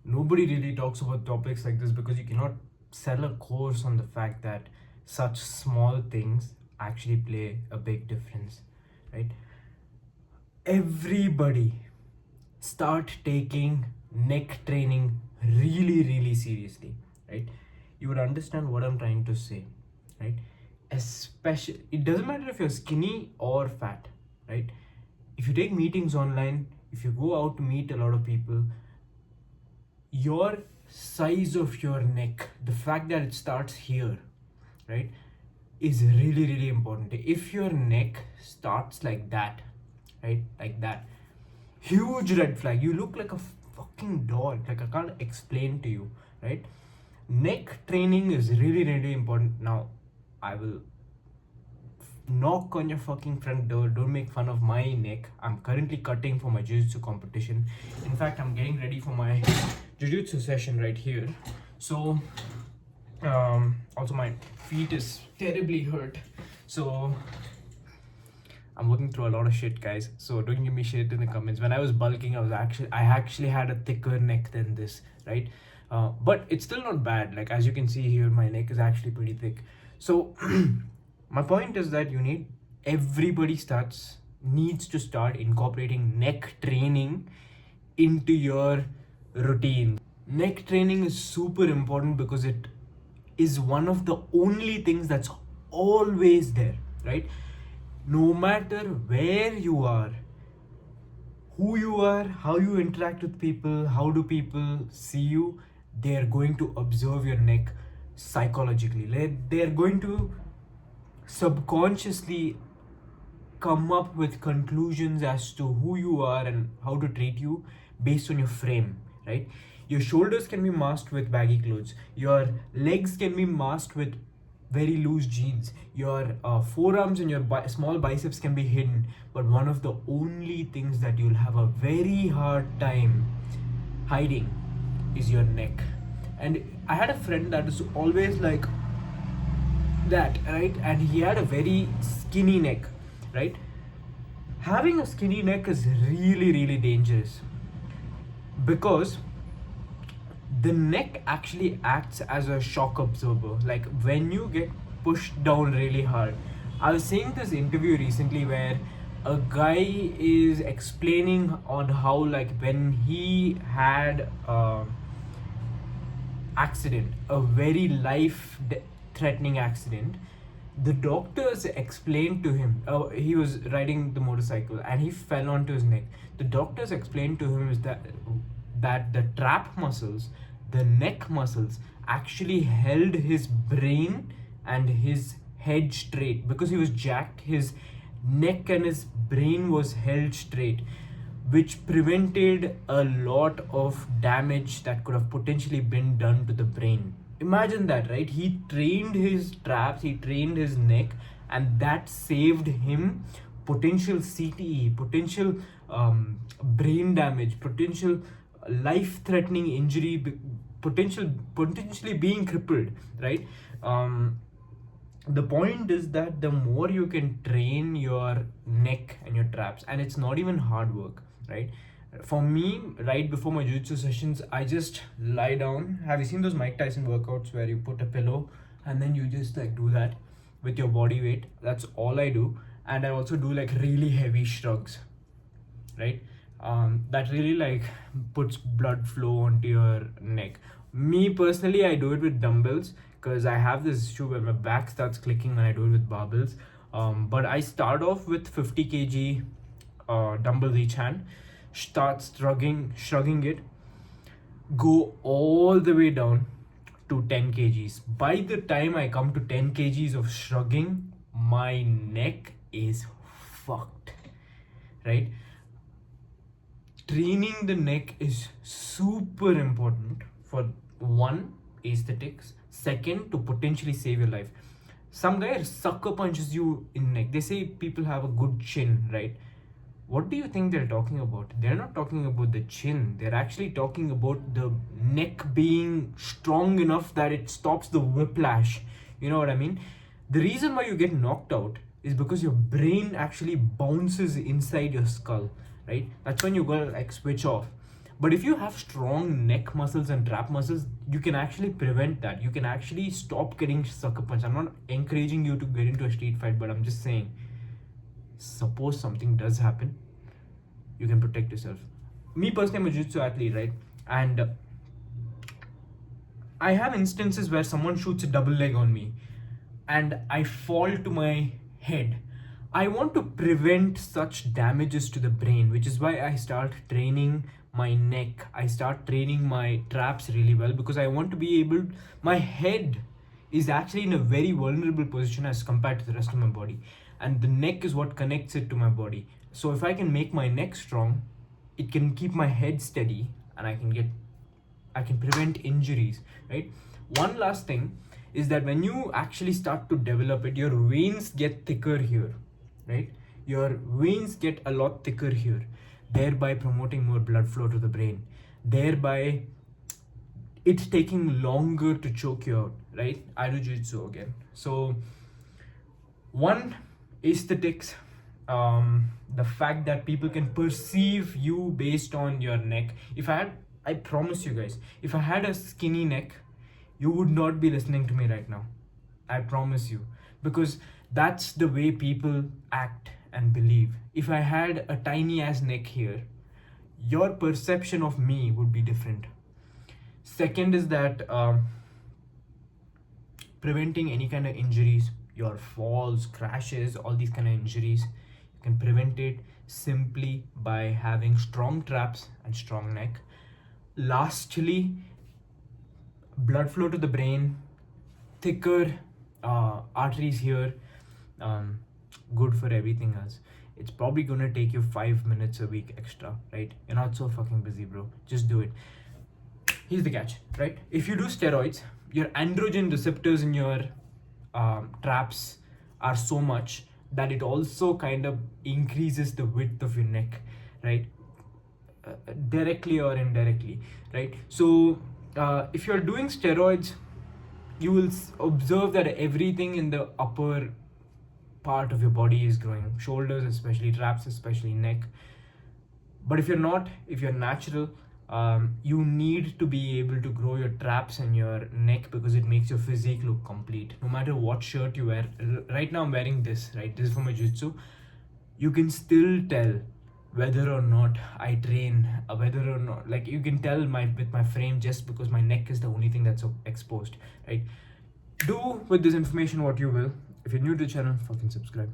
nobody really talks about topics like this because you cannot sell a course on the fact that such small things actually play a big difference, right? Everybody start taking neck training really, really seriously, right? You would understand what I'm trying to say, right? Especially, it doesn't matter if you're skinny or fat, right? If you take meetings online, if you go out to meet a lot of people, your size of your neck, the fact that it starts here, right, is really, really important. If your neck starts like that, right, like that, huge red flag. You look like a fucking dog. Like, I can't explain to you, right? Neck training is really, really important. Now, I will knock on your fucking front door. Don't make fun of my neck. I'm currently cutting for my jiu-jitsu competition. In fact, I'm getting ready for my jiu-jitsu session right here. So, also my feet is terribly hurt. So, I'm working through a lot of shit, guys. So don't give me shit in the comments. When I was bulking, I actually had a thicker neck than this, right? But it's still not bad. Like, as you can see here, my neck is actually pretty thick. So my point is that everybody needs to start incorporating neck training into your routine. Neck training is super important because it is one of the only things that's always there, right? No matter where you are, who you are, how you interact with people, how do people see you, they're going to observe your neck psychologically. They're going to subconsciously come up with conclusions as to who you are and how to treat you based on your frame, right? Your shoulders can be masked with baggy clothes, your legs can be masked with very loose jeans, your forearms and your small biceps can be hidden, but one of the only things that you'll have a very hard time hiding is your neck. And I had a friend that is always like that, right? And he had a very skinny neck, right? Having a skinny neck is really, really dangerous because the neck actually acts as a shock absorber. Like, when you get pushed down really hard, I was seeing this interview recently where a guy is explaining on how, like, when he had accident, a very life threatening accident, the doctors explained to him, he was riding the motorcycle and he fell onto his neck. The doctors explained to him is that the trap muscles, the neck muscles, actually held his brain and his head straight. Because he was jacked, his neck and his brain was held straight, which prevented a lot of damage that could have potentially been done to the brain. Imagine that, right? He trained his traps, he trained his neck, and that saved him potential CTE, potential brain damage, potential life-threatening injury, potentially being crippled, right? The point is that the more you can train your neck and your traps, and it's not even hard work, right? For me, right before my jiu-jitsu sessions, I just lie down. Have you seen those Mike Tyson workouts where you put a pillow and then you just like do that with your body weight? That's all I do. And I also do like really heavy shrugs, right? That really like puts blood flow onto your neck. Me personally, I do it with dumbbells because I have this issue where my back starts clicking when I do it with barbells. But I start off with 50 kg dumbbells each hand, start shrugging it, go all the way down to 10 kgs. By the time I come to 10 kgs of shrugging, my neck is fucked, right? Training the neck is super important for one, aesthetics, second, to potentially save your life. Some guy sucker punches you in neck. They say people have a good chin, right? What do you think they're talking about? They're not talking about the chin. They're actually talking about the neck being strong enough that it stops the whiplash. You know what I mean? The reason why you get knocked out is because your brain actually bounces inside your skull, right? That's when you go like switch off. But if you have strong neck muscles and trap muscles, you can actually prevent that. You can actually stop getting sucker punched. I'm not encouraging you to get into a street fight, but I'm just saying, suppose something does happen, you can protect yourself. Me personally, I'm a jiu-jitsu athlete, right? And I have instances where someone shoots a double leg on me and I fall to my head. I want to prevent such damages to the brain, which is why I start training my neck. I start training my traps really well because I want to be able. My head is actually in a very vulnerable position as compared to the rest of my body, and the neck is what connects it to my body. So if I can make my neck strong, it can keep my head steady, and I can prevent injuries, right? One last thing is that when you actually start to develop it, your veins get thicker here, right? Your veins get a lot thicker here, thereby promoting more blood flow to the brain, thereby it's taking longer to choke you out, right? I do jiu-jitsu again. So one, aesthetics, the fact that people can perceive you based on your neck. I promise you guys, if I had a skinny neck, you would not be listening to me right now. I promise you. Because that's the way people act and believe. If I had a tiny ass neck here, your perception of me would be different. Second is that preventing any kind of injuries, your falls, crashes, all these kind of injuries, you can prevent it simply by having strong traps and strong neck. Lastly, blood flow to the brain, thicker arteries here, good for everything else. It's probably gonna take you 5 minutes a week extra, right? You're not so fucking busy, bro. Just do it. Here's the catch, right? If you do steroids, your androgen receptors in your traps are so much that it also kind of increases the width of your neck, right? Directly or indirectly, right? So if you're doing steroids, you will observe that everything in the upper part of your body is growing, shoulders especially, traps especially, neck. But if you're not, if you're natural, you need to be able to grow your traps and your neck because it makes your physique look complete. No matter what shirt you wear, right now I'm wearing this, right? This is for my jiu-jitsu. You can still tell whether or not I train, whether or not, like you can tell with my frame just because my neck is the only thing that's exposed, right? Do with this information what you will. If you're new to the channel, fucking subscribe.